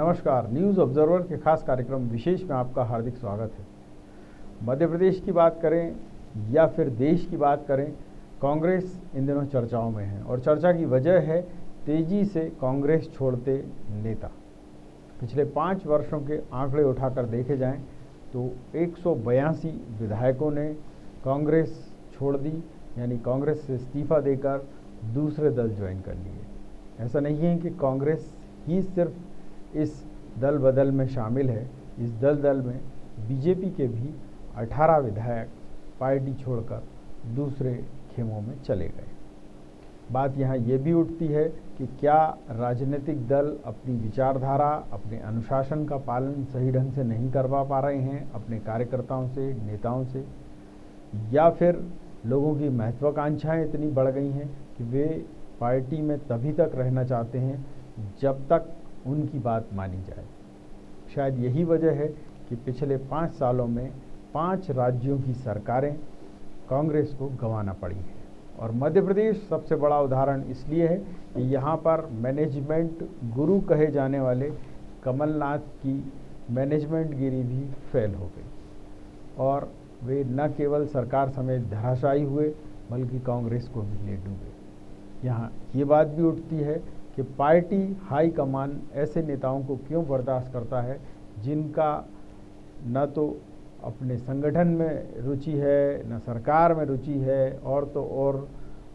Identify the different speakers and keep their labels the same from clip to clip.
Speaker 1: नमस्कार, news observer के खास कार्यक्रम विशेष में आपका हार्दिक स्वागत है। मध्य प्रदेश की बात करें या फिर देश की बात करें, कांग्रेस इन दिनों चर्चाओं में है और चर्चा की वजह है तेजी से कांग्रेस छोड़ते नेता। पिछले 5 वर्षों के आंकड़े उठाकर देखे जाएं तो 182 विधायकों ने कांग्रेस छोड़ दी, यानी कांग्रेस से इस्तीफा देकर दूसरे दल ज्वाइन कर लिए। ऐसा नहीं है कि कांग्रेस ही सिर्फ इस दल बदल में शामिल है। इस दल में बीजेपी के भी 18 विधायक पार्टी छोड़कर दूसरे खेमों में चले गए। बात यहाँ ये भी उठती है कि क्या राजनीतिक दल अपनी विचारधारा, अपने अनुशासन का पालन सही ढंग से नहीं करवा पा रहे हैं अपने कार्यकर्ताओं से, नेताओं से, या फिर लोगों की महत्वाकांक्षाएं इतनी बढ़ गई हैं कि वे पार्टी में तभी तक रहना चाहते हैं जब तक उनकी बात मानी जाए। शायद यही वजह है कि पिछले 5 सालों में 5 राज्यों की सरकारें कांग्रेस को गंवाना पड़ी हैं और मध्य प्रदेश सबसे बड़ा उदाहरण इसलिए है कि यहाँ पर मैनेजमेंट गुरु कहे जाने वाले कमलनाथ की मैनेजमेंट गिरी भी फेल हो गई और वे न केवल सरकार समेत धराशायी हुए बल्कि कांग्रेस को भी ले डूबे। यहाँ ये बात भी उठती है कि पार्टी हाई कमान ऐसे नेताओं को क्यों बर्दाश्त करता है जिनका न तो अपने संगठन में रुचि है, न सरकार में रुचि है, और तो और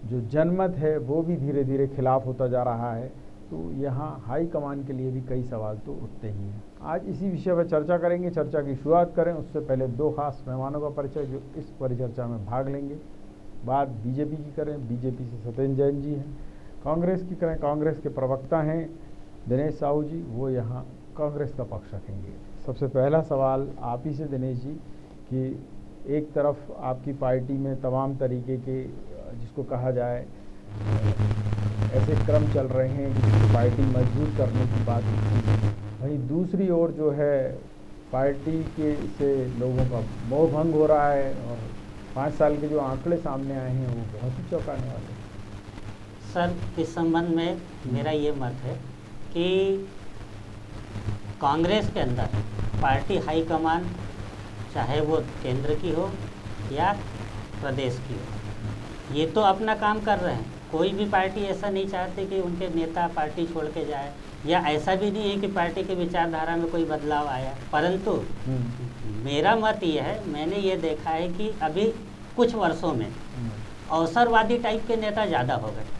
Speaker 1: जो जनमत है वो भी धीरे धीरे खिलाफ होता जा रहा है। तो यहाँ हाई कमान के लिए भी कई सवाल तो उठते ही हैं। आज इसी विषय पर चर्चा करेंगे। चर्चा की शुरुआत करें उससे पहले 2 खास मेहमानों का परिचय जो इस परिचर्चा में भाग लेंगे। बात बीजेपी की करें, बीजेपी से सत्येंद्र जैन जी हैं। कांग्रेस की करें, कांग्रेस के प्रवक्ता हैं दिनेश साहू जी, वो यहाँ कांग्रेस का पक्ष रखेंगे। सबसे पहला सवाल आप ही से दिनेश जी कि एक तरफ आपकी पार्टी में तमाम तरीके के जिसको कहा जाए ऐसे क्रम चल रहे हैं कि पार्टी मजबूत करने की बात होती है, वहीं दूसरी ओर जो है पार्टी के से लोगों का मोह भंग हो रहा है और 5 साल के जो आंकड़े सामने आए हैं वो बहुत ही चौंकाने वाले हैं।
Speaker 2: सर, इस संबंध में मेरा ये मत है कि कांग्रेस के अंदर पार्टी हाईकमान चाहे वो केंद्र की हो या प्रदेश की हो, ये तो अपना काम कर रहे हैं। कोई भी पार्टी ऐसा नहीं चाहती कि उनके नेता पार्टी छोड़ के जाए, या ऐसा भी नहीं है कि पार्टी की विचारधारा में कोई बदलाव आया। परंतु मेरा मत ये है, मैंने ये देखा है कि अभी कुछ वर्षों में अवसरवादी टाइप के नेता ज़्यादा हो गए।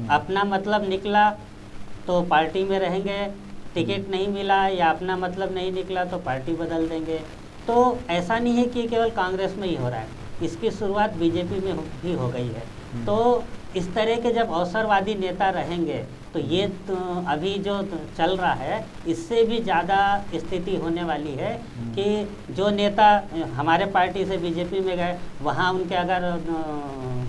Speaker 2: अपना मतलब निकला तो पार्टी में रहेंगे, टिकट नहीं मिला या अपना मतलब नहीं निकला तो पार्टी बदल देंगे। तो ऐसा नहीं है कि केवल कांग्रेस में ही हो रहा है, इसकी शुरुआत बीजेपी में भी हो गई है। तो इस तरह के जब अवसरवादी नेता रहेंगे तो ये तो अभी जो चल रहा है इससे भी ज़्यादा स्थिति होने वाली है कि जो नेता हमारे पार्टी से बीजेपी में गए वहाँ उनके अगर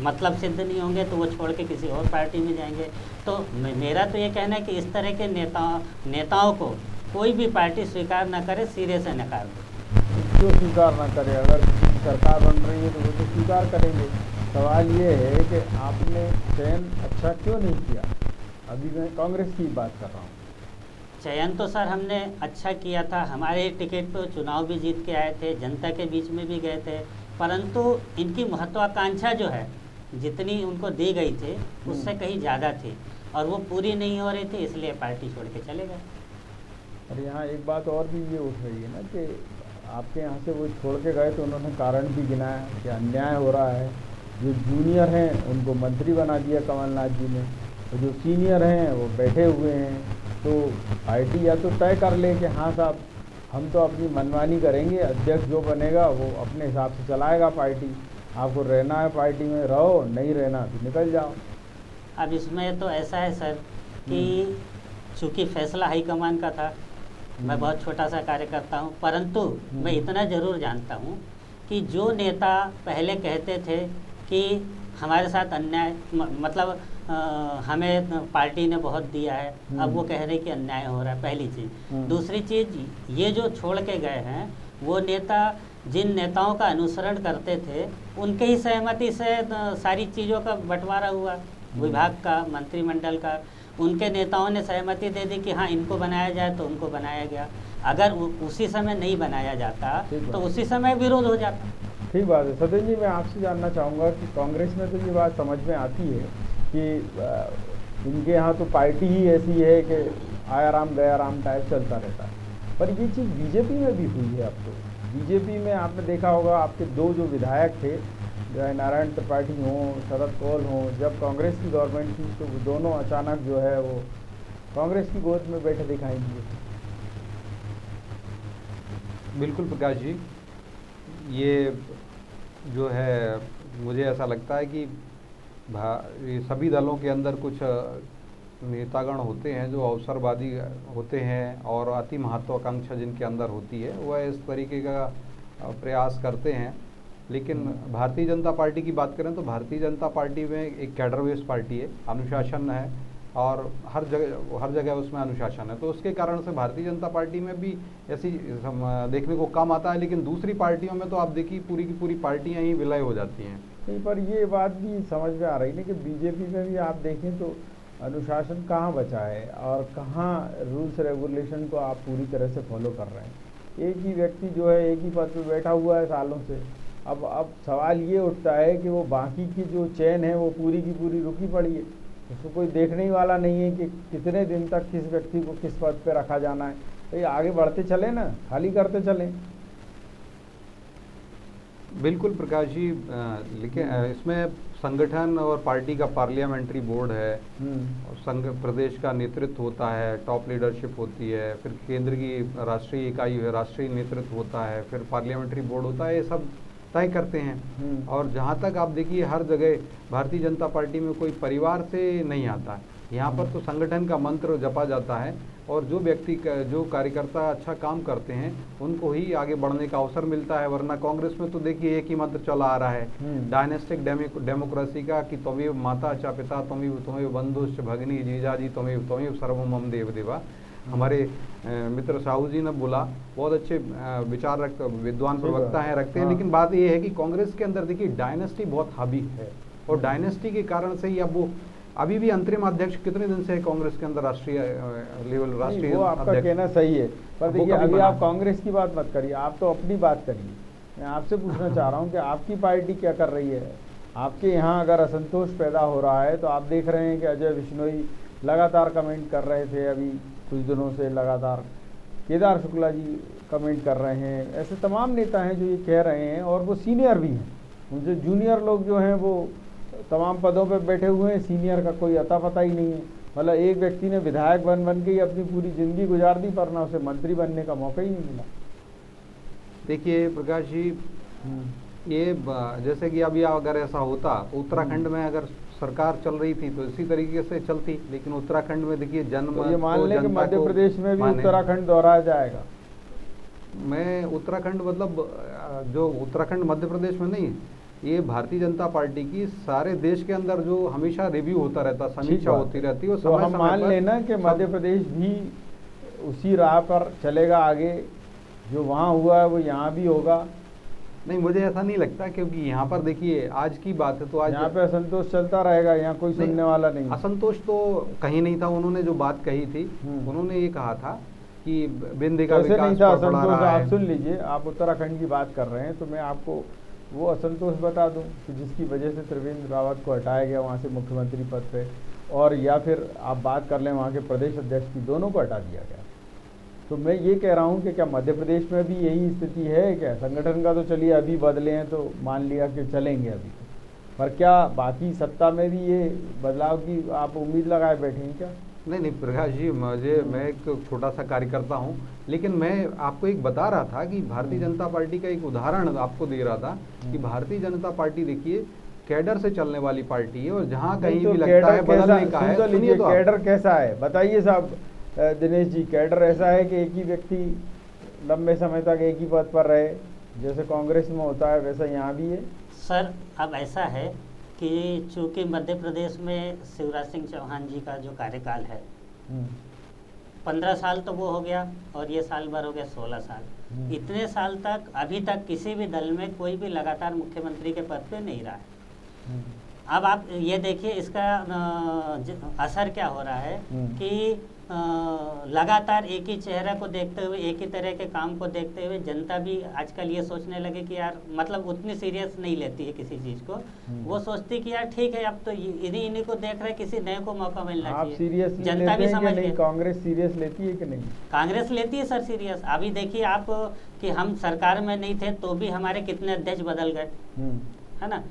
Speaker 2: मतलब सिद्ध नहीं होंगे तो वो छोड़ के किसी और पार्टी में जाएंगे। तो मेरा तो ये कहना है कि इस तरह के नेताओं को कोई भी पार्टी स्वीकार न करे, सिरे से नकार दे।
Speaker 1: क्यों स्वीकार ना करे? अगर सरकार बन रही है तो वो तो स्वीकार करेंगे। सवाल ये है कि आपने चयन अच्छा क्यों नहीं किया? अभी मैं कांग्रेस की बात कर रहा हूँ।
Speaker 2: चयन तो सर हमने अच्छा किया था, हमारे टिकट पर चुनाव भी जीत के आए थे, जनता के बीच में भी गए थे, परंतु इनकी महत्वाकांक्षा जो है जितनी उनको दी गई थी उससे कहीं ज़्यादा थी और वो पूरी नहीं हो रही थी, इसलिए पार्टी छोड़ के चले गए।
Speaker 1: और यहाँ एक बात और भी ये उठ रही है ना कि आपके यहाँ से वो छोड़ के गए तो उन्होंने कारण भी गिनाया कि अन्याय हो रहा है। जो जूनियर हैं उनको मंत्री बना दिया कमलनाथ जी ने, तो जो सीनियर हैं वो बैठे हुए हैं। तो पार्टी या तो तय कर ले कि हाँ साहब हम तो अपनी मनमानी करेंगे, अध्यक्ष जो बनेगा वो अपने हिसाब से चलाएगा पार्टी, आपको रहना है पार्टी में रहो, नहीं रहना तो निकल जाओ।
Speaker 2: अब इसमें तो ऐसा है सर कि चूँकि फैसला हाईकमान का था, मैं बहुत छोटा सा कार्यकर्ता हूँ, परंतु मैं इतना ज़रूर जानता हूँ कि जो नेता पहले कहते थे कि हमारे साथ अन्याय मतलब हमें पार्टी ने बहुत दिया है, अब वो कह रहे कि अन्याय हो रहा है, पहली चीज़। दूसरी चीज़, ये जो छोड़ के गए हैं वो नेता जिन नेताओं का अनुसरण करते थे उनके ही सहमति से सारी चीज़ों का बंटवारा हुआ, विभाग का, मंत्रिमंडल का, उनके नेताओं ने सहमति दे दी कि हाँ इनको बनाया जाए, तो उनको बनाया गया। अगर उसी समय नहीं बनाया जाता तो उसी समय विरोध हो जाता।
Speaker 1: ठीक बात है। सत्येंद्र जी, मैं आपसे जानना चाहूँगा कि कांग्रेस में तो ये बात समझ में आती है कि इनके यहाँ तो पार्टी ही ऐसी है कि आया राम गया राम टाइप चलता रहता है, पर ये चीज़ बीजेपी में भी हुई है। अब तो बीजेपी में आपने देखा होगा, आपके दो जो विधायक थे, जो नारायण त्रिपाठी हों, शरद कौल हों, जब कांग्रेस की गवर्नमेंट थी तो वो दोनों अचानक जो है वो कांग्रेस की गोद में बैठे दिखाई दिए।
Speaker 3: बिल्कुल प्रकाश जी, ये जो है मुझे ऐसा लगता है कि ये सभी दलों के अंदर कुछ नेतागण होते हैं जो अवसरवादी होते हैं और अति महत्वाकांक्षा जिनके अंदर होती है, वह इस तरीके का प्रयास करते हैं। लेकिन भारतीय जनता पार्टी की बात करें तो भारतीय जनता पार्टी में एक कैडर बेस्ड पार्टी है, अनुशासन है और हर जगह उसमें अनुशासन है, तो उसके कारण से भारतीय जनता पार्टी में भी ऐसी देखने को कम आता है। लेकिन दूसरी पार्टियों में तो आप देखिए पूरी की पूरी पार्टियां ही विलय हो जाती हैं।
Speaker 1: नहीं, पर ये बात भी समझ में आ रही है कि बीजेपी में भी आप देखें तो अनुशासन कहाँ बचा है और कहाँ रूल्स रेगुलेशन को आप पूरी तरह से फॉलो कर रहे हैं। एक ही व्यक्ति जो है एक ही पद पे बैठा हुआ है सालों से। अब सवाल ये उठता है कि वो बाकी की जो चेन है वो पूरी की पूरी रुकी पड़ी है, उसको कोई देखने ही वाला नहीं है कि कितने दिन तक किस व्यक्ति को किस पद पे रखा जाना है। तो ये आगे बढ़ते चले ना, खाली करते चलें।
Speaker 3: बिल्कुल प्रकाश जी, लेकिन इसमें संगठन और पार्टी का पार्लियामेंट्री बोर्ड है, और संघ प्रदेश का नेतृत्व होता है, टॉप लीडरशिप होती है, फिर केंद्र की राष्ट्रीय इकाई है, राष्ट्रीय नेतृत्व होता है, फिर पार्लियामेंट्री बोर्ड होता है, ये सब तय करते हैं। और जहाँ तक आप देखिए हर जगह भारतीय जनता पार्टी में कोई परिवार से नहीं आता है। यहाँ पर तो संगठन का मंत्र जपा जाता है और जो व्यक्ति जो कार्यकर्ता अच्छा काम करते हैं उनको ही आगे बढ़ने का अवसर मिलता है। वरना कांग्रेस में तो देखिए एक ही मंत्र चला आ रहा है डायनेस्टिक डेमोक्रेसी का कि तुम्हें माता च पिता तुम्हें बंधुश्च भगनी जीजाजी तुम्हें सर्वमम देव देवा। हमारे मित्र साहू जी ने बोला, बहुत अच्छे विचार विद्वान प्रवक्ता हैं, रखते हैं। लेकिन बात ये है कि कांग्रेस के अंदर देखिए डायनेस्टी बहुत हावी है और डायनेस्टी के कारण से ही अब वो अभी भी अंतरिम अध्यक्ष कितने दिन से है कांग्रेस के अंदर, राष्ट्रीय लेवल राष्ट्रीय
Speaker 1: वो आपका कहना सही है, पर देखिए अभी आप कांग्रेस की बात मत करिए, आप तो अपनी बात करिए। मैं आपसे पूछना चाह रहा हूँ कि आपकी पार्टी क्या कर रही है। आपके यहाँ अगर असंतोष पैदा हो रहा है तो आप देख रहे हैं कि अजय बिश्नोई लगातार कमेंट कर रहे थे, अभी कुछ दिनों से लगातार केदार शुक्ला जी कमेंट कर रहे हैं। ऐसे तमाम नेता हैं जो ये कह रहे हैं और वो सीनियर भी हैं। उनसे जूनियर लोग जो हैं वो तमाम पदों पे बैठे हुए हैं, सीनियर का कोई अता पता ही नहीं है। मतलब एक व्यक्ति ने विधायक बन के ही अपनी पूरी जिंदगी गुजार दी, पर ना उसे मंत्री बनने का मौका ही नहीं मिला।
Speaker 3: देखिए प्रकाश जी, ये जैसे कि अभी अगर ऐसा होता तो उत्तराखंड में अगर सरकार चल रही थी तो इसी तरीके से चलती, लेकिन उत्तराखंड में देखिए जन्म
Speaker 1: तो ये मान लें कि मध्य प्रदेश में भी उत्तराखंड दोहराया जाएगा।
Speaker 3: मैं उत्तराखंड मतलब जो उत्तराखंड मध्य प्रदेश में नहीं, ये भारतीय जनता पार्टी की सारे देश के अंदर जो हमेशा रिव्यू होता रहता, समीक्षा होती रहती है।
Speaker 1: तो हम मान लेना कि मध्य प्रदेश भी उसी राह पर चलेगा आगे, जो वहाँ हुआ है वो यहाँ भी होगा।
Speaker 3: नहीं, मुझे ऐसा नहीं लगता, क्योंकि यहाँ पर देखिए आज की बात है तो आज
Speaker 1: यहाँ पे असंतोष चलता रहेगा, यहाँ कोई सुनने वाला नहीं।
Speaker 3: असंतोष तो कहीं नहीं था। उन्होंने जो बात कही थी, उन्होंने ये कहा था कि बिंदी का विकास
Speaker 1: नहीं था असंतोष। आप सुन लीजिए, आप उत्तराखंड की बात कर रहे हैं तो मैं आपको वो असंतोष बता दूं कि जिसकी वजह से त्रिवेंद्र रावत को हटाया गया वहाँ से मुख्यमंत्री पद पे, और या फिर आप बात कर लें वहाँ के प्रदेश अध्यक्ष की, दोनों को हटा दिया गया। तो मैं ये कह रहा हूँ कि क्या मध्य प्रदेश में भी यही स्थिति है क्या? संगठन का तो चलिए अभी बदले हैं तो मान लिया कि चलेंगे अभी, पर क्या बाकी सत्ता में भी ये बदलाव की आप उम्मीद लगाए बैठे हैं क्या?
Speaker 3: नहीं प्रकाश जी, मैं एक छोटा सा कार्यकर्ता हूँ, लेकिन मैं आपको एक बता रहा था कि भारतीय जनता पार्टी का एक उदाहरण आपको दे रहा था कि भारतीय जनता पार्टी देखिए कैडर से चलने वाली पार्टी है और जहाँ कहीं भी लगता है बदलने का है।
Speaker 1: सुनिए तो कैडर कैसा है बताइए साहब दिनेश जी। कैडर ऐसा है कि एक ही व्यक्ति लंबे समय तक एक ही पद पर रहे, जैसे कांग्रेस में होता है वैसा यहाँ भी है?
Speaker 2: सर अब ऐसा है कि चूंकि मध्य प्रदेश में शिवराज सिंह चौहान जी का जो कार्यकाल है 15 साल तो वो हो गया और ये साल भर हो गया 16 साल। इतने साल तक अभी तक किसी भी दल में कोई भी लगातार मुख्यमंत्री के पद पे नहीं रहा है। अब आप ये देखिए इसका असर क्या हो रहा है कि लगातार एक ही चेहरे को देखते हुए, एक ही तरह के काम को देखते हुए जनता भी आजकल ये सोचने लगे कि यार मतलब उतनी सीरियस नहीं लेती है किसी चीज़ को। वो सोचती कि यार ठीक है, अब तो इन्हीं को देख रहे, किसी नए को मौका मिलना चाहिए।
Speaker 1: सीरियस
Speaker 2: जनता भी समझ
Speaker 1: नहीं, कांग्रेस सीरियस लेती है कि नहीं?
Speaker 2: कांग्रेस लेती है सर सीरियस। अभी देखिए आप कि हम सरकार में नहीं थे तो भी हमारे कितने अध्यक्ष बदल गए, है ना।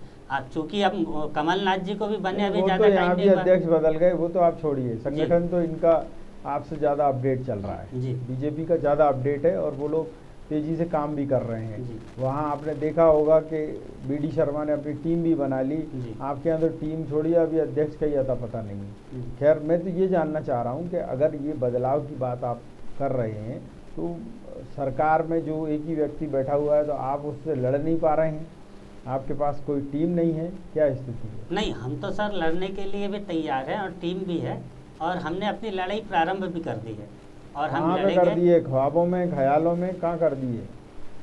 Speaker 2: चूंकि अब कमलनाथ जी को भी बने अभी ज़्यादा टाइम नहीं,
Speaker 1: अध्यक्ष बदल गए वो तो आप छोड़िए, संगठन तो इनका आपसे ज़्यादा अपडेट चल रहा है
Speaker 2: जी।
Speaker 1: बीजेपी का ज़्यादा अपडेट है और वो लोग तेज़ी से काम भी कर रहे हैं। वहाँ आपने देखा होगा कि बीडी शर्मा ने अपनी टीम भी बना ली। आपके यहाँ तो टीम छोड़िए, अभी अध्यक्ष का ही अता पता नहीं है। खैर, मैं तो ये जानना चाह रहा हूँ कि अगर ये बदलाव की बात आप कर रहे हैं तो सरकार में जो एक ही व्यक्ति बैठा हुआ है तो आप उससे लड़ नहीं पा रहे हैं? आपके पास कोई टीम नहीं है, क्या स्थिति है?
Speaker 2: नहीं, हम तो सर लड़ने के लिए भी तैयार हैं और टीम भी है और हमने अपनी लड़ाई प्रारंभ भी कर दी है और हम लड़ेंगे।
Speaker 1: कर दिए? ख्वाबों में, ख्यालों में, कहाँ कर दिए?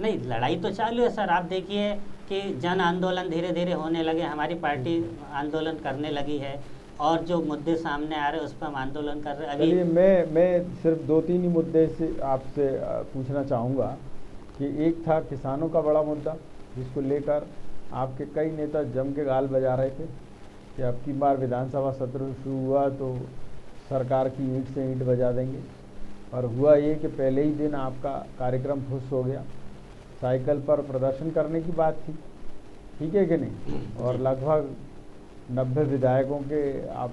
Speaker 2: नहीं, लड़ाई तो चालू है सर। आप देखिए कि जन आंदोलन धीरे धीरे होने लगे, हमारी पार्टी आंदोलन करने लगी है और जो मुद्दे सामने आ रहे हैं उस पर हम आंदोलन कर रहे हैं।
Speaker 1: चलिए, मैं सिर्फ 2-3 ही मुद्दे से आपसे पूछना चाहूँगा कि एक था किसानों का बड़ा मुद्दा जिसको लेकर आपके कई नेता जम के गाल बजा रहे थे कि अब की बार विधानसभा सत्र शुरू हुआ तो सरकार की ईंट से ईंट बजा देंगे, और हुआ ये कि पहले ही दिन आपका कार्यक्रम फुस हो गया। साइकिल पर प्रदर्शन करने की बात थी, ठीक है कि नहीं, और लगभग 90 विधायकों के आप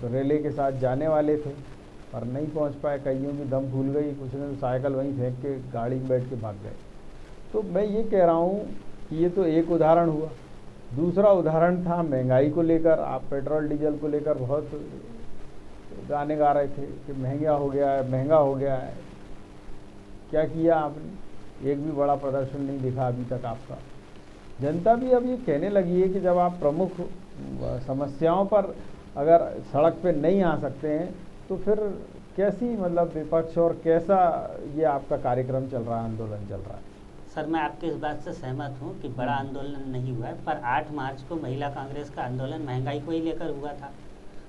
Speaker 1: रैली के साथ जाने वाले थे पर नहीं पहुंच पाए। कईयों की दम फूल गई, कुछ ने तो साइकिल वहीं फेंक के गाड़ी में बैठ के भाग गए। तो मैं ये कह रहा हूँ कि ये तो एक उदाहरण हुआ। दूसरा उदाहरण था महंगाई को लेकर। आप पेट्रोल डीजल को लेकर बहुत गाने गा रहे थे कि महंगा हो गया है, महंगा हो गया है। क्या किया आपने? एक भी बड़ा प्रदर्शन नहीं दिखा अभी तक आपका। जनता भी अब ये कहने लगी है कि जब आप प्रमुख समस्याओं पर अगर सड़क पे नहीं आ सकते हैं तो फिर कैसी मतलब विपक्ष और कैसा ये आपका कार्यक्रम चल रहा है, आंदोलन चल रहा है?
Speaker 2: सर, मैं आपकी इस बात से सहमत हूँ कि बड़ा आंदोलन नहीं हुआ है, पर 8 मार्च को महिला कांग्रेस का आंदोलन महंगाई को ही लेकर हुआ था।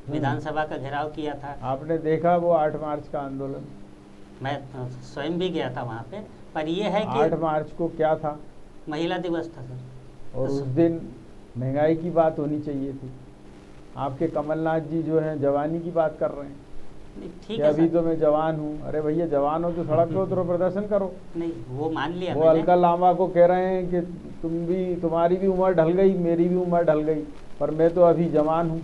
Speaker 2: विधानसभा का घेराव किया था।
Speaker 1: आपने देखा वो 8 मार्च का आंदोलन?
Speaker 2: मैं स्वयं भी गया था वहाँ पे। पर यह है कि
Speaker 1: 8 मार्च को क्या था?
Speaker 2: महिला दिवस था सर।
Speaker 1: और उस दिन महंगाई की बात होनी चाहिए थी। आपके कमलनाथ जी जो हैं जवानी की बात कर रहे हैं।
Speaker 2: ठीक है,
Speaker 1: अभी तो मैं जवान हूँ। अरे भैया, जवान हो तो सड़क पे उतरो, प्रदर्शन करो।
Speaker 2: नहीं, वो मान लिया।
Speaker 1: वो अलका लांबा को कह रहे हैं कि तुम्हारी भी उम्र ढल गई, मेरी भी उम्र ढल गई, पर मैं तो अभी जवान हूँ।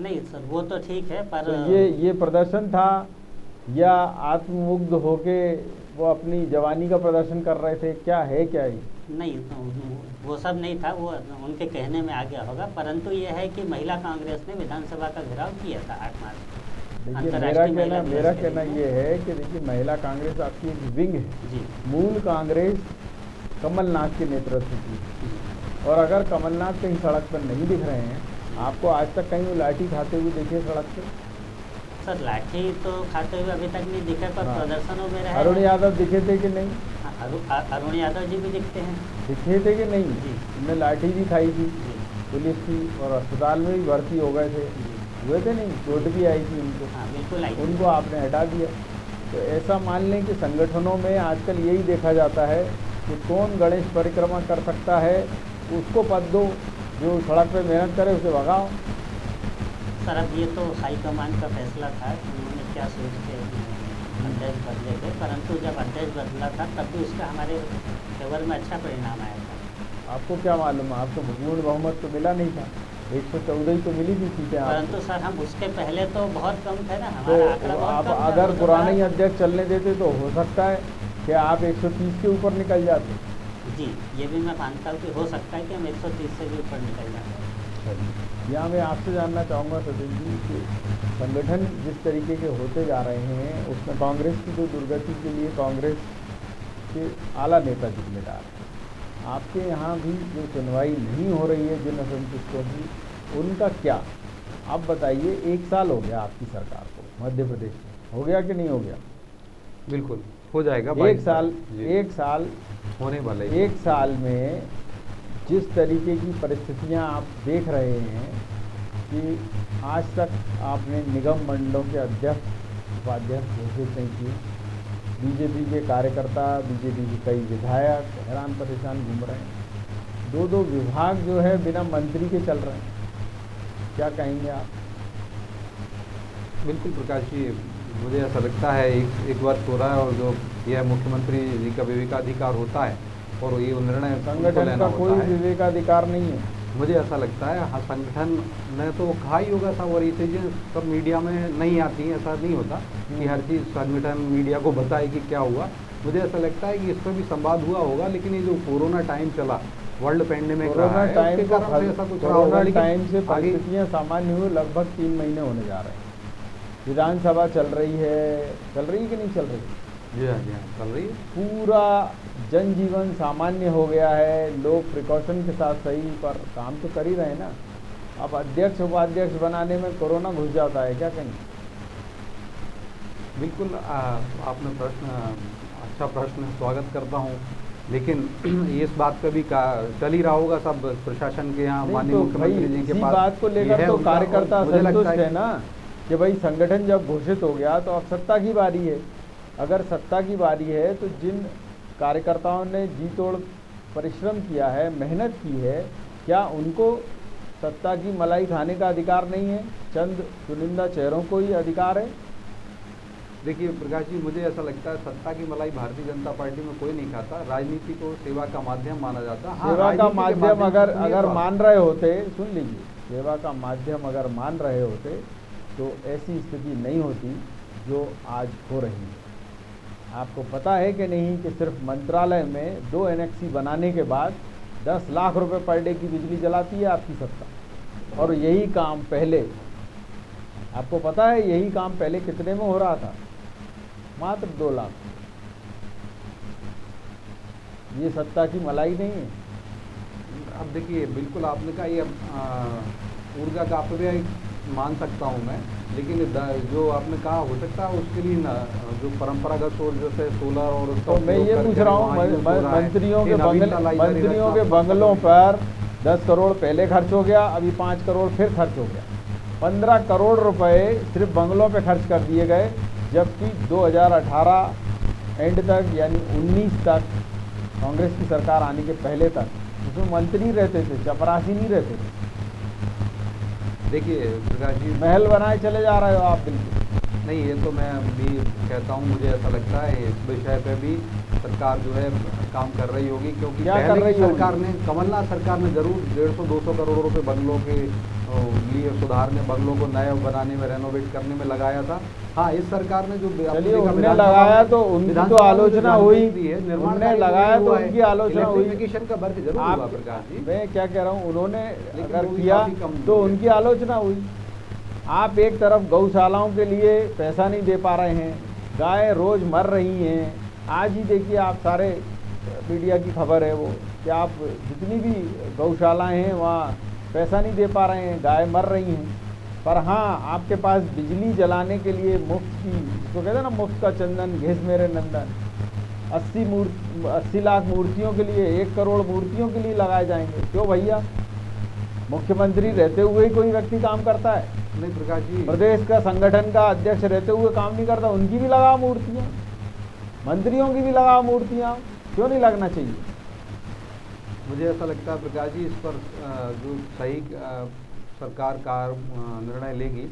Speaker 2: नहीं सर, वो तो ठीक है, पर
Speaker 1: तो ये प्रदर्शन था या आत्ममुग्ध होके वो अपनी जवानी का प्रदर्शन कर रहे थे? क्या है क्या ये?
Speaker 2: नहीं, तो वो सब नहीं था, वो उनके कहने में आ गया होगा। परंतु ये है कि महिला कांग्रेस ने विधानसभा का घेराव किया था 8 मार्च को।
Speaker 1: देखिए, मेरा कहना ये है कि देखिए, महिला कांग्रेस आपकी एक विंग है
Speaker 2: जी।
Speaker 1: मूल कांग्रेस कमलनाथ के नेतृत्व की। और अगर कमलनाथ कहीं सड़क पर नहीं दिख रहे हैं, आपको आज तक कहीं वो लाठी खाते हुए देखिए सड़क पे?
Speaker 2: सर, लाठी तो खाते हुए अभी तक नहीं दिखे, पर प्रदर्शनों में रहे।
Speaker 1: अरुण यादव दिखे थे कि नहीं?
Speaker 2: अरुण यादव जी भी दिखते हैं।
Speaker 1: दिखे थे कि नहीं?
Speaker 2: जी।
Speaker 1: उन्होंने लाठी भी खाई थी पुलिस की और अस्पताल में भी भर्ती हो गए थे, हुए थे नहीं? चोट भी आई थी उनको।
Speaker 2: हाँ, बिल्कुल आई।
Speaker 1: उनको आपने हटा दिया। तो ऐसा मान लें कि संगठनों में आजकल यही देखा जाता है कि कौन गणेश परिक्रमा कर सकता है, उसको पद दो, जो सड़क पे मेहनत करे उसे भगाओ।
Speaker 2: सर, अब ये तो हाईकमान का फैसला था कि उन्होंने क्या सोच के अध्यक्ष बदले थे, परंतु जब अध्यक्ष बदला था तब भी उसका हमारे फेवर में अच्छा परिणाम आया था।
Speaker 1: आपको क्या मालूम? आपको पूर्ण बहुमत तो मिला नहीं था, 114 ही तो मिली थी सीटें।
Speaker 2: परंतु सर, हम उसके पहले तो बहुत कम थे ना, हमारा आंकड़ा बहुत कम था।
Speaker 1: अगर पुराने ही अध्यक्ष चलने देते तो हो सकता है कि आप 130 के ऊपर निकल जाते।
Speaker 2: जी, ये भी मैं मानता हूँ कि हो सकता है कि हम 130 से भी ऊपर निकल जाते।
Speaker 1: यहाँ मैं आपसे जानना चाहूँगा सचिन जी कि संगठन जिस तरीके के होते जा रहे हैं उसमें कांग्रेस की जो दुर्गति के लिए कांग्रेस के आला नेता जिम्मेदार हैं। आपके यहाँ भी जो सुनवाई नहीं हो रही है जिन असंतुष्टों की, उनका क्या? आप बताइए। 1 साल हो गया आपकी सरकार को मध्य प्रदेश में, हो गया कि नहीं हो गया?
Speaker 3: बिल्कुल हो जाएगा।
Speaker 1: 1 साल होने वाले। 1 साल में जिस तरीके की परिस्थितियां आप देख रहे हैं कि आज तक आपने निगम मंडलों के अध्यक्ष उपाध्यक्ष घोषित नहीं किए, बीजेपी के कार्यकर्ता, बीजेपी के कई विधायक हैरान परेशान घूम रहे हैं, दो विभाग जो है बिना मंत्री के चल रहे हैं, क्या कहेंगे आप?
Speaker 3: बिल्कुल प्रकाश जी, मुझे ऐसा लगता है एक वर्ष हो रहा है और जो यह मुख्यमंत्री जी का विवेकाधिकार होता है और ये निर्णय
Speaker 1: संगठन का कोई विवेकाधिकार नहीं है।
Speaker 3: मुझे ऐसा लगता है हाँ, संगठन ने तो कहा ही होगा सब, और ये चीज़ें सब मीडिया में नहीं आती हैं, ऐसा नहीं होता कि हर चीज़ संगठन मीडिया को बताए कि क्या हुआ। मुझे ऐसा लगता है कि इस पर भी संवाद हुआ होगा, लेकिन ये जो कोरोना टाइम चला, वर्ल्ड पेंडेमिक
Speaker 1: कोरोना टाइम
Speaker 3: से ऐसा कुछ रहा होगा,
Speaker 1: टाइम से परिस्थितियाँ सामान्य हुए लगभग 3 महीने होने जा रहे हैं। विधानसभा चल रही कि नहीं चल रही?
Speaker 3: जी हाँ चल रही है।
Speaker 1: पूरा जनजीवन सामान्य हो गया है, लोग प्रिकॉशन के साथ सही पर काम तो कर ही रहे हैं ना। अब अध्यक्ष उपाध्यक्ष बनाने में कोरोना घुस जाता है, क्या कहेंगे?
Speaker 3: बिल्कुल आपने अच्छा प्रश्न, स्वागत करता हूँ, लेकिन इस बात पे भी चल ही रहा होगा सब प्रशासन के यहाँ, माननीय मुख्यमंत्री जी के पास
Speaker 1: बात को लेकर तो कार्यकर्ता संतुष्ट है ना कि भाई संगठन जब घोषित हो गया तो अब सत्ता की बारी है। अगर सत्ता की बारी है तो जिन कार्यकर्ताओं ने जी तोड़ परिश्रम किया है, मेहनत की है, क्या उनको सत्ता की मलाई खाने का अधिकार नहीं है? चंद चुनिंदा चेहरों को ही अधिकार है।
Speaker 3: देखिए प्रकाश जी, मुझे ऐसा लगता है सत्ता की मलाई भारतीय जनता पार्टी में कोई नहीं खाता। राजनीति को सेवा का माध्यम माना जाता है।
Speaker 1: सेवा का माध्यम अगर मान रहे होते, सुन लीजिए, सेवा का माध्यम अगर मान रहे होते तो ऐसी स्थिति नहीं होती जो आज हो रही है। आपको पता है कि नहीं कि सिर्फ मंत्रालय में 2 एनेक्सी बनाने के बाद 10 लाख रुपए पर डे की बिजली जलाती है आपकी सत्ता। और यही काम पहले, आपको पता है यही काम पहले कितने में हो रहा था? मात्र 2 लाख। ये सत्ता की मलाई नहीं है।
Speaker 3: अब देखिए, बिल्कुल आपने कहा ये ऊर्जा का अपव्यय मान सकता हूँ मैं, लेकिन जो आपने कहा हो सकता है उसके लिए ना जो परंपरागत सोर्स जैसे सोलर और उसका,
Speaker 1: तो मैं ये पूछ रहा हूँ, मंत्रियों के बंगलों पर 10 करोड़ पहले खर्च हो गया, अभी 5 करोड़ फिर खर्च हो गया। 15 करोड़ रुपए सिर्फ बंगलों पे खर्च कर दिए गए, जबकि 2018 एंड तक यानी 19 तक कांग्रेस की सरकार आने के पहले तक उसमें मंत्री रहते थे, चपरासी नहीं रहते थे।
Speaker 3: देखिए प्रकाश जी,
Speaker 1: महल बनाए चले जा रहे हो आप। बिल्कुल
Speaker 3: नहीं, ये तो मैं भी कहता हूँ, मुझे ऐसा लगता है इस विषय पे भी सरकार जो है काम कर रही होगी, क्योंकि पहले की सरकार ने, कमलनाथ सरकार ने जरूर 150-200 करोड़ रुपए बंगलों के लिए सुधारने, बंगलों को नए बनाने में, रेनोवेट करने में लगाया था। हाँ, इस सरकार ने जो
Speaker 1: उन्हें लगाया तो उनकी तो आलोचना हुई, उन्होंने लगाया तो उनकी आलोचना हुई।
Speaker 3: का वर्क जरूर हुआ प्रकाश जी।
Speaker 1: मैं क्या कह रहा हूँ, उन्होंने अगर किया तो उनकी आलोचना हुई। आप एक तरफ गौशालाओं के लिए पैसा नहीं दे पा रहे हैं, गाय रोज मर रही हैं। आज ही देखिए, आप सारे मीडिया की खबर है वो कि आप जितनी भी गौशालाएं हैं वहाँ पैसा नहीं दे पा रहे हैं, गाय मर रही हैं। पर हाँ, आपके पास बिजली जलाने के लिए मुफ्त की, इसको कहते हैं ना, मुफ्त का चंदन घिस मेरे नंदन, 80 लाख मूर्तियों के लिए, 1 करोड़ मूर्तियों के लिए लगाए जाएंगे। क्यों भैया? मुख्यमंत्री रहते हुए ही कोई व्यक्ति काम करता है?
Speaker 3: नहीं प्रकाश जी,
Speaker 1: प्रदेश का संगठन का अध्यक्ष रहते हुए काम नहीं करता? उनकी भी लगाओ मूर्तियाँ, मंत्रियों की भी लगाओ मूर्तियाँ, क्यों नहीं लगना चाहिए?
Speaker 3: मुझे ऐसा लगता है प्रकाश जी, इस पर जो सही सरकार का निर्णय लेगी,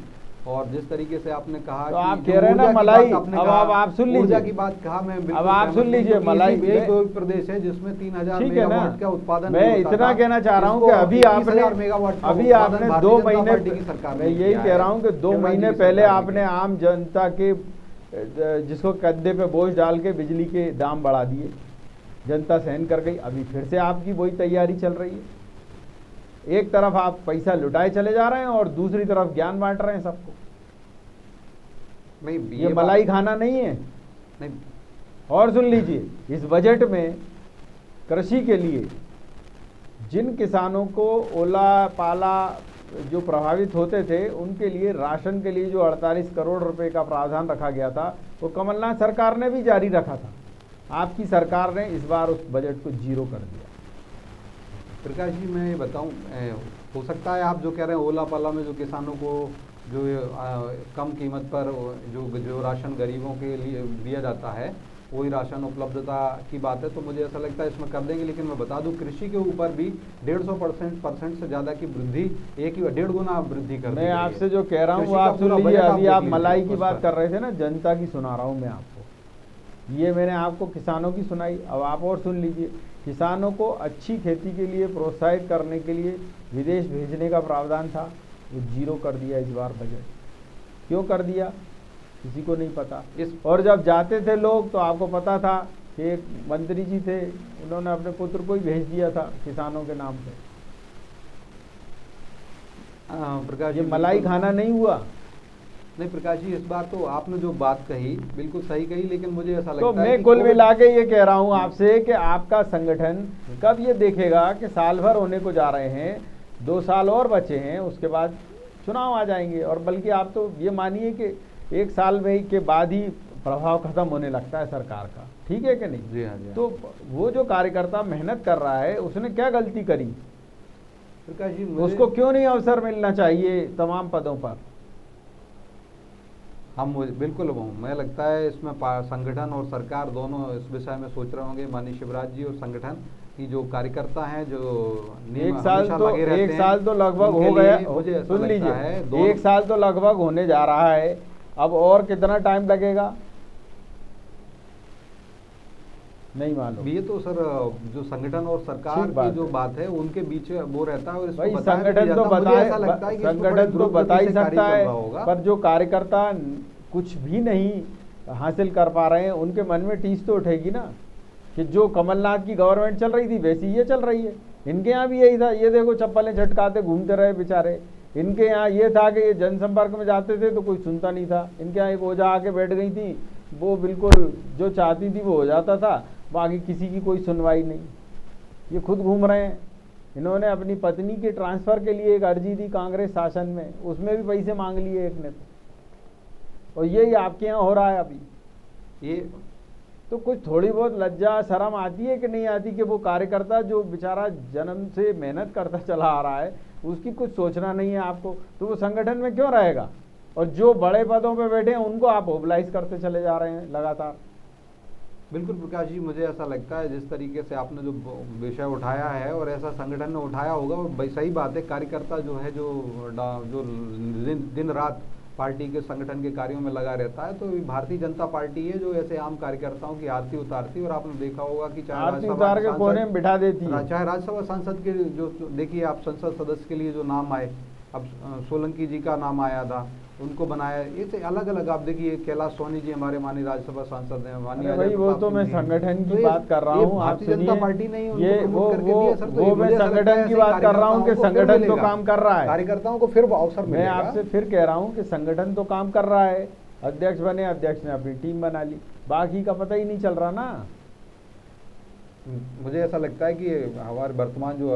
Speaker 3: और जिस तरीके से आपने कहा
Speaker 1: तो आप कह रहे हैं ना मलाई, अब आप सुन लीजिए,
Speaker 3: ऊर्जा की बात कहा, मैं
Speaker 1: अब आप सुन लीजिए, मलाई
Speaker 3: एक प्रदेश है जिसमें 3000 मेगावाट का उत्पादन।
Speaker 1: मैं इतना कहना चाह रहा हूँ कि अभी आपने 2 महीने की सरकार, मैं यही कह रहा हूँ कि 2 महीने पहले आपने आम जनता के, जिसको कंधे पे बोझ डाल के बिजली के दाम बढ़ा दिए, जनता सहन कर गई। अभी फिर से आपकी वही तैयारी चल रही है। एक तरफ आप पैसा लुटाए चले जा रहे हैं और दूसरी तरफ ज्ञान बांट रहे हैं सबको।
Speaker 3: नहीं,
Speaker 1: ये मलाई खाना नहीं है।
Speaker 3: नहीं।
Speaker 1: और सुन लीजिए, इस बजट में कृषि के लिए जिन किसानों को ओला पाला जो प्रभावित होते थे, उनके लिए राशन के लिए जो 48 करोड़ रुपए का प्रावधान रखा गया था, वो कमलनाथ सरकार ने भी जारी रखा था। आपकी सरकार ने इस बार उस बजट को 0 कर दिया।
Speaker 3: प्रकाश जी मैं ये बताऊं, हो सकता है आप जो कह रहे हैं ओला पाला में जो किसानों को जो कम कीमत पर जो राशन गरीबों के लिए दिया जाता है वही राशन उपलब्धता की बात है, तो मुझे ऐसा लगता है इसमें कर देंगे। लेकिन मैं बता दूं कृषि के ऊपर भी 150% से ज़्यादा की वृद्धि, 1.5 गुना वृद्धि कर दी
Speaker 1: मैं
Speaker 3: गई है।
Speaker 1: आपसे जो कह रहा हूँ वो आप सुन लीजिए। अभी आप मलाई की बात कर रहे थे ना, जनता की सुना रहा हूँ मैं आपको। ये मैंने आपको किसानों की सुनाई, अब आप और सुन लीजिए। किसानों को अच्छी खेती के लिए प्रोत्साहित करने के लिए विदेश भेजने का प्रावधान था, वो जीरो कर दिया इस बार बजट। क्यों कर दिया किसी को नहीं पता। और जब जाते थे लोग तो आपको पता था कि एक मंत्री जी थे, उन्होंने अपने पुत्र को ही भेज दिया था किसानों के नाम पे।
Speaker 3: प्रकाश
Speaker 1: ये
Speaker 3: जी
Speaker 1: मलाई खाना नहीं हुआ।
Speaker 3: नहीं प्रकाश जी, इस बार तो आपने जो बात कही बिल्कुल सही कही, लेकिन मुझे ऐसा लगता
Speaker 1: तो
Speaker 3: है
Speaker 1: मैं
Speaker 3: कि
Speaker 1: कुल मिला के ये कह रहा हूँ आपसे कि आपका संगठन कब ये देखेगा कि साल भर होने को जा रहे हैं, 2 साल और बचे हैं, उसके बाद चुनाव आ जाएंगे। और बल्कि आप तो ये मानिए कि 1 साल में के बाद ही प्रभाव खत्म होने लगता है सरकार का, ठीक है कि नहीं?
Speaker 3: जी हाँ, जी हाँ।
Speaker 1: तो वो जो कार्यकर्ता मेहनत कर रहा है उसने क्या गलती करी?
Speaker 3: प्रकाश जी
Speaker 1: उसको क्यों नहीं अवसर मिलना चाहिए तमाम पदों पर?
Speaker 3: बिल्कुल मैं लगता है इसमें संगठन और सरकार दोनों इस विषय में सोच रहे होंगे। माननीय शिवराज जी और संगठन की जो कार्यकर्ता हैं जो
Speaker 1: एक साल तो लगभग हो गया, सुन लीजिए, 1 साल तो लगभग होने जा रहा है, अब और कितना टाइम लगेगा नहीं मालूम।
Speaker 3: ये तो सर जो संगठन और सरकार की जो बात है उनके बीच वो रहता है। और इसको
Speaker 1: भाई संगठन तो बता ही सकता है, पर जो कार्यकर्ता कुछ भी नहीं हासिल कर पा रहे हैं उनके मन में टीस तो उठेगी ना कि जो कमलनाथ की गवर्नमेंट चल रही थी वैसी ये चल रही है। इनके यहाँ भी यही था, ये देखो चप्पलें झटकाते घूमते रहे बेचारे। इनके यहाँ ये था कि ये जनसंपर्क में जाते थे तो कोई सुनता नहीं था। इनके यहाँ एक ओझा आके बैठ गई थी, वो बिल्कुल जो चाहती थी वो हो जाता था, बाकी किसी की कोई सुनवाई नहीं। ये खुद घूम रहे हैं। इन्होंने अपनी पत्नी के ट्रांसफ़र के लिए एक अर्जी दी कांग्रेस शासन में, उसमें भी पैसे मांग लिए एक ने और यही आपके यहाँ हो रहा है अभी। ये तो कुछ थोड़ी बहुत लज्जा शर्म आती है कि नहीं आती कि वो कार्यकर्ता जो बेचारा जन्म से मेहनत करता चला आ रहा है उसकी कुछ सोचना नहीं है आपको, तो वो संगठन में क्यों रहेगा? और जो बड़े पदों पे बैठे हैं उनको आप मोबिलाइज करते चले जा रहे हैं लगातार।
Speaker 3: बिल्कुल प्रकाश जी, मुझे ऐसा लगता है जिस तरीके से आपने जो विषय उठाया है और ऐसा संगठन ने उठाया होगा, वो सही बात है। कार्यकर्ता जो है जो दिन रात पार्टी के संगठन के कार्यों में लगा रहता है, तो भारतीय जनता पार्टी है जो ऐसे आम कार्यकर्ताओं की आरती उतारती। और आपने देखा होगा कि चाहे
Speaker 1: आरती उतार के कोने में बिठा देती है।
Speaker 3: चाहे राज्यसभा सांसद के जो देखिए आप संसद सदस्य के लिए जो नाम आए, अब सोलंकी जी का नाम आया था, उनको बनाया। ये अलग अलग आप देखिए कैलाश सोनी जी हमारे माननीय राज्यसभा सांसद हैं, माननीय
Speaker 1: भाई वो तो मैं संगठन की बात कर रहा हूँ। आप
Speaker 3: भारतीय जनता पार्टी नहीं
Speaker 1: वो मैं संगठन की बात कर रहा हूँ कि संगठन तो काम कर रहा है,
Speaker 3: कार्यकर्ताओं को फिर अवसर मिलेगा।
Speaker 1: मैं आपसे फिर कह रहा हूँ कि संगठन तो काम कर रहा है। अध्यक्ष बने, अध्यक्ष ने अपनी टीम बना ली, बाकी का पता ही नहीं चल रहा ना।
Speaker 3: मुझे ऐसा लगता है कि हमारे वर्तमान जो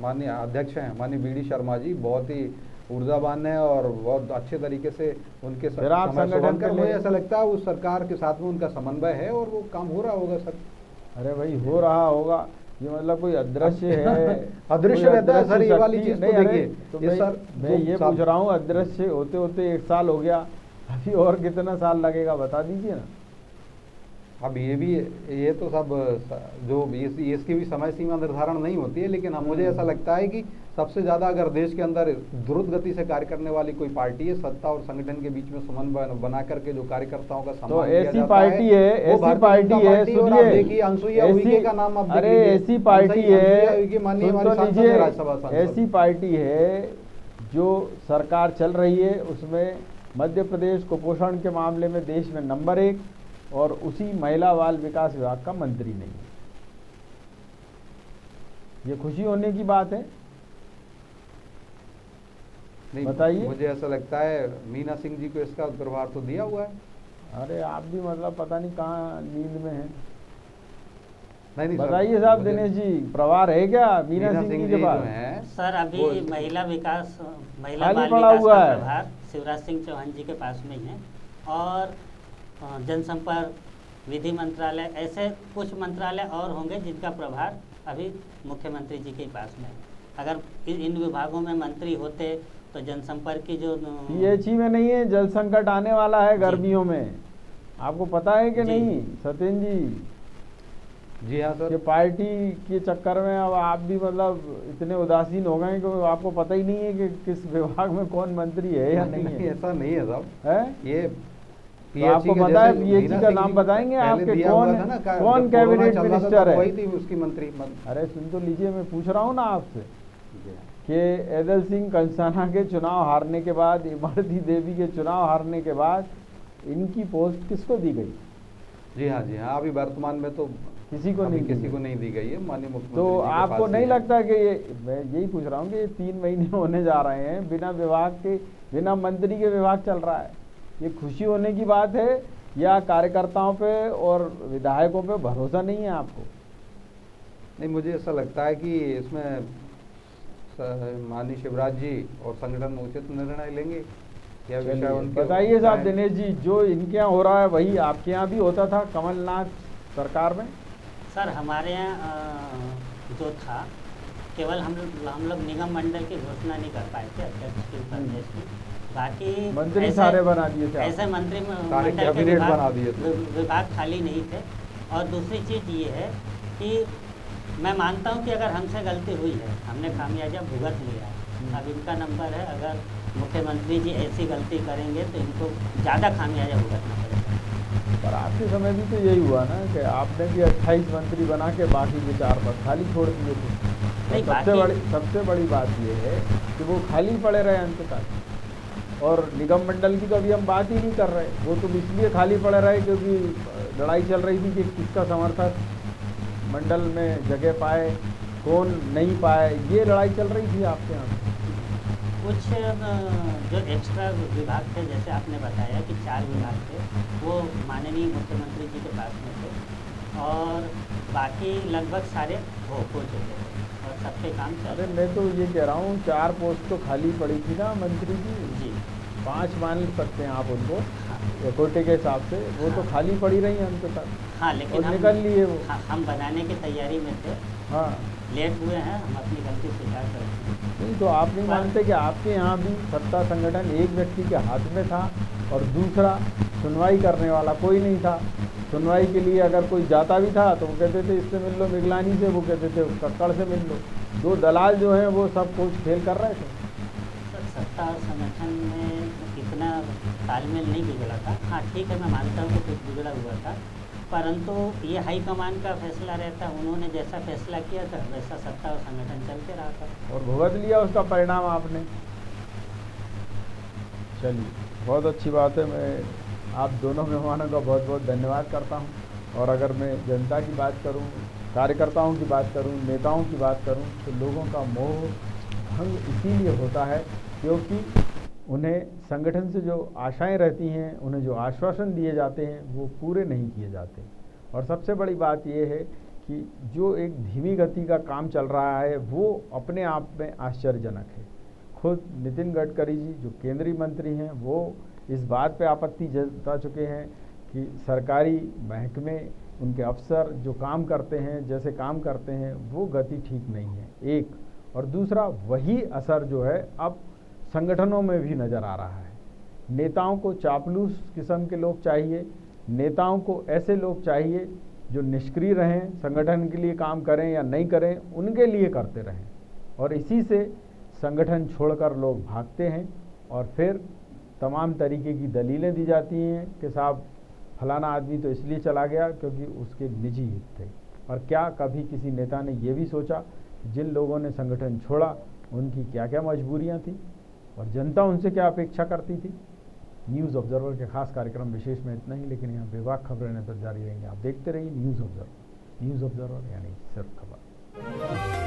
Speaker 3: माननीय अध्यक्ष हैं माननीय BD शर्मा जी बहुत ही ऊर्जावान है और बहुत अच्छे तरीके से उनके संगठन का मुझे ऐसा लगता है उस सरकार के साथ में उनका समन्वय है और वो काम हो रहा होगा सर।
Speaker 1: अरे भाई हो रहा होगा, ये मतलब कोई अदृश्य है
Speaker 3: अदृश्य रहता है सर, ये वाली चीज तो देखिए।
Speaker 1: तो मैं ये पूछ रहा हूँ, अदृश्य होते होते 1 साल हो गया, अभी और कितना साल लगेगा बता दीजिए ना।
Speaker 3: अब ये तो सब जो इसकी भी समय सीमा निर्धारण नहीं होती है, लेकिन मुझे ऐसा लगता है कि सबसे ज़्यादा अगर देश के अंदर द्रुत गति से कार्य करने वाली कोई पार्टी है, सत्ता और संगठन के बीच में समन्वय बना करके जो कार्यकर्ताओं का सम्मान किया जाता है,
Speaker 1: ऐसी पार्टी है, सुनिए,
Speaker 3: देखिए अनसुईया उइके का नाम आप
Speaker 1: अरे ऐसी पार्टी है, ऐसी पार्टी है जो सरकार चल रही है, उसमें मध्य प्रदेश कुपोषण के मामले में देश में नंबर 1 और उसी महिला बाल विकास विभाग का मंत्री नहीं है। ये खुशी होने की बात है?
Speaker 3: नहीं
Speaker 1: बताइए।
Speaker 3: मुझे ऐसा लगता है मीना सिंह जी को इसका प्रभार तो दिया हुआ है।
Speaker 1: अरे आप भी मतलब पता नहीं कहाँ नींद में हैं।
Speaker 3: नहीं
Speaker 1: बताइए साहब, दिनेश जी प्रभार है क्या मीना सिंह जी के पास?
Speaker 2: सर अभी महिला बाल विकास का प्रभार शिवराज सिंह चौहान जी के पास में ही है और जनसंपर्क, विधि मंत्रालय, ऐसे कुछ मंत्रालय और होंगे जिनका प्रभार अभी मुख्यमंत्री जी के पास में। अगर इन विभागों में मंत्री होते तो जनसंपर्क की जो
Speaker 1: पीएचई में नहीं है, जल संकट आने वाला है गर्मियों में, आपको पता है कि नहीं सत्येंद्र जी?
Speaker 3: जी हाँ सर।
Speaker 1: कि पार्टी के चक्कर में अब आप भी मतलब इतने उदासीन हो गए कि आपको पता ही नहीं है कि किस विभाग में कौन मंत्री है या नहीं है।
Speaker 3: ऐसा नहीं है साहब,
Speaker 1: है
Speaker 3: ये
Speaker 1: तो आपको पता है पीएचई का नाम बताएंगे आपके? कौन कैबिनेट मिनिस्टर है?
Speaker 3: वही थी उसकी मंत्री।
Speaker 1: अरे सुन तो लीजिए, मैं पूछ रहा हूँ ना आपसे कि ऐदल सिंह कंसाना के चुनाव हारने के बाद, इमरती देवी के चुनाव हारने के बाद इनकी पोस्ट किसको दी गई?
Speaker 3: जी हाँ, जी हाँ, अभी वर्तमान में तो
Speaker 1: किसी को
Speaker 3: नहीं दी गई है, माननीय मुख्यमंत्री
Speaker 1: तो
Speaker 3: जी के
Speaker 1: आपको
Speaker 3: पास
Speaker 1: नहीं
Speaker 3: ही है।
Speaker 1: लगता कि ये, मैं यही पूछ रहा हूँ कि ये 3 महीने होने जा रहे हैं बिना विभाग के, बिना मंत्री के विभाग चल रहा है, ये खुशी होने की बात है या कार्यकर्ताओं पे और विधायकों पे भरोसा नहीं है आपको?
Speaker 3: नहीं, मुझे ऐसा लगता है कि इसमें माननीय शिवराज जी और संगठन उचित निर्णय लेंगे। यह विषय उनके
Speaker 1: बताइए साहब दिनेश जी, जो इनके यहाँ हो रहा है वही आपके यहाँ भी होता था कमलनाथ सरकार में?
Speaker 2: सर हमारे यहाँ जो था, केवल हम लोग निगम मंडल की घोषणा नहीं कर पाए थे अध्यक्ष के उपाध्यक्ष की, बाकी
Speaker 1: मंत्री सारे बना दिए थे,
Speaker 2: ऐसे मंत्री
Speaker 3: सारे कैबिनेट बना दिए थे,
Speaker 2: विभाग खाली नहीं थे। और दूसरी चीज़ ये है कि मैं मानता हूँ कि अगर हमसे गलती हुई है, हमने खामियाजा भुगत लिया है, अब इनका नंबर है, अगर मुख्यमंत्री जी ऐसी गलती करेंगे तो इनको ज़्यादा खामियाजा भुगतना पड़ेगा।
Speaker 1: पर आपके समय भी तो यही हुआ ना कि आपने भी 28 मंत्री बना के बाकी के 4 पद खाली छोड़ दिए थे। सबसे बड़ी बात ये है कि वो खाली पड़े रहे अंत तक। और निगम मंडल की तो अभी हम बात ही नहीं कर रहे, वो तो इसलिए खाली पड़े रहे क्योंकि लड़ाई चल रही थी कि किसका समर्थक मंडल में जगह पाए, कौन नहीं पाए, ये लड़ाई चल रही थी आपके यहाँ।
Speaker 2: कुछ जो एक्स्ट्रा विभाग थे, जैसे आपने बताया कि 4 विभाग थे, वो माननीय मुख्यमंत्री जी के पास में थे, और बाकी लगभग सारे हो चुके थे और सबके काम चल।
Speaker 1: अरे मैं तो ये कह रहा हूँ 4 पोस्ट तो खाली पड़ी थी ना मंत्री जी, 5 मान सकते हैं आप उनको कोटे के हिसाब से, वो तो खाली पड़ी रही अंत तक।
Speaker 2: हाँ, लेकिन
Speaker 1: निकल लिए वो।
Speaker 2: हम बनाने की तैयारी में थे,
Speaker 1: हाँ
Speaker 2: लेट हुए हैं, हम अपनी गलती स्वीकार करते हैं।
Speaker 1: नहीं तो आप नहीं मानते कि आपके यहाँ भी सत्ता संगठन एक व्यक्ति के हाथ में था और दूसरा सुनवाई करने वाला कोई नहीं था? सुनवाई के लिए अगर कोई जाता भी था तो वो कहते थे इससे मिल लो, मिगलानी से, वो कहते थे कक्कड़ से मिल लो। 2 दलाल जो हैं वो सब कुछ खेल कर रहे थे।
Speaker 2: सत्ता और संगठन में इतना तालमेल नहीं बिगड़ा था। हाँ ठीक है, मैं मानता हूँ कि कुछ बिगड़ा हुआ था, परंतु ये हाईकमान का फैसला रहता, उन्होंने जैसा फैसला किया था वैसा सत्ता और संगठन चलते रहा था
Speaker 1: और भुगत लिया उसका परिणाम आपने। चलिए, बहुत अच्छी बात है। मैं आप दोनों मेहमानों का बहुत बहुत धन्यवाद करता हूं। और अगर मैं जनता की बात करूं, कार्यकर्ताओं की बात करूं, नेताओं की बात करूं, तो लोगों का मोह भंग इसीलिए होता है क्योंकि उन्हें संगठन से जो आशाएं रहती हैं, उन्हें जो आश्वासन दिए जाते हैं वो पूरे नहीं किए जाते। और सबसे बड़ी बात ये है कि जो एक धीमी गति का काम चल रहा है वो अपने आप में आश्चर्यजनक है। खुद नितिन गडकरी जी जो केंद्रीय मंत्री हैं वो इस बात पे आपत्ति जता चुके हैं कि सरकारी महकमे, उनके अफसर जो काम करते हैं, जैसे काम करते हैं, वो गति ठीक नहीं है, एक। और दूसरा, वही असर जो है अब संगठनों में भी नज़र आ रहा है। नेताओं को चापलूस किस्म के लोग चाहिए, नेताओं को ऐसे लोग चाहिए जो निष्क्रिय रहें, संगठन के लिए काम करें या नहीं करें, उनके लिए करते रहें। और इसी से संगठन छोड़कर लोग भागते हैं और फिर तमाम तरीके की दलीलें दी जाती हैं कि साहब फलाना आदमी तो इसलिए चला गया क्योंकि उसके निजी हित थे। और क्या कभी किसी नेता ने ये भी सोचा कि जिन लोगों ने संगठन छोड़ा उनकी क्या क्या मजबूरियां थी और जनता उनसे क्या अपेक्षा करती थी? न्यूज़ ऑब्जर्वर के खास कार्यक्रम विशेष में इतना ही, लेकिन यहाँ बेबाक खबरें नजर जारी रहेंगी। आप देखते रहिए न्यूज़ ऑब्जर्वर यानी सिर्फ खबर।